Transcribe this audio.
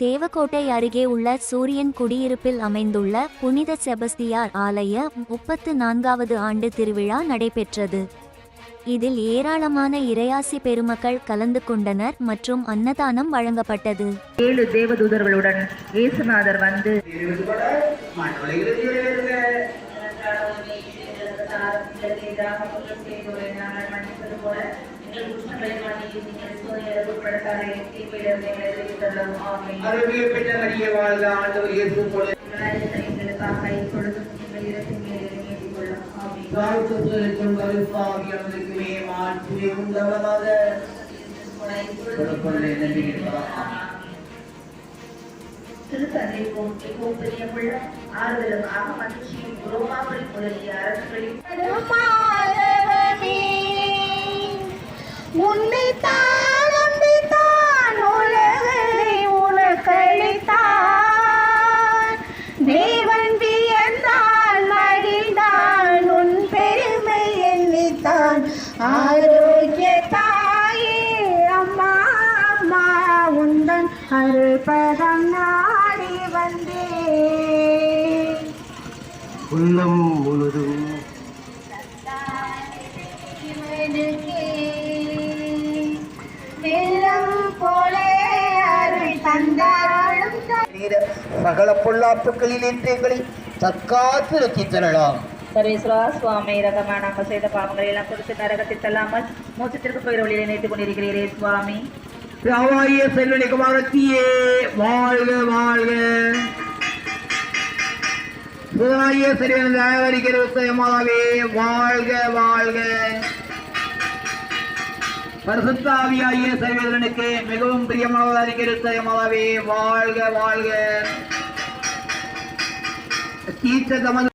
தேவக்கோட்டை அருகே உள்ள சூரியன் குடியிருப்பில் அமைந்துள்ள புனித செபஸ்தியார் ஆலய 34வது ஆண்டு திருவிழா நடைபெற்றது. இதில் ஏராளமான இறையாசி பெருமக்கள் கலந்து கொண்டனர் மற்றும் அன்னதானம் வழங்கப்பட்டது. 7 தேவதூதர்களுடன் இயேசுநாதர் வந்து திருத்தந்தைக்கும் மிகவும் பிரியமுள்ள ஆறுதலும் மகிழ்ச்சியும் ரோமாபுரி முதலிய அரசுகளில் ஆரோக்கிய தாயே அம்மா அம்மா உந்தன் அருள்பதம் நாடி வந்தே உள்ளம் முழுதும் சகல பொல்லாப்புகளில் என்று எங்களை தற்காத்து ரட்சித் தரலாம். சர்வேஸ்வரா சுவாமி ரகமா நாங்கள் செய்த பாவங்களை எல்லாம் கொடுத்து நரகத்தில் தள்ளாமல் மோசத்திற்கு போகிற வழியில் நினைத்துக் கொண்டிருக்கிறீரே சுவாமி. ராவாய செல்வனி குமாரத்தியே வாழ்க வாழ்க. சுதாய செல்வன் தயாரிக்கிற மாதாவே வாழ்க வாழ்க. பரிசுத்தாவியாகிய சர்வேதனுக்கு மிகவும் பிரியமானதாக மாதாவே வாழ்க வாழ்க. தீர்த்த தமது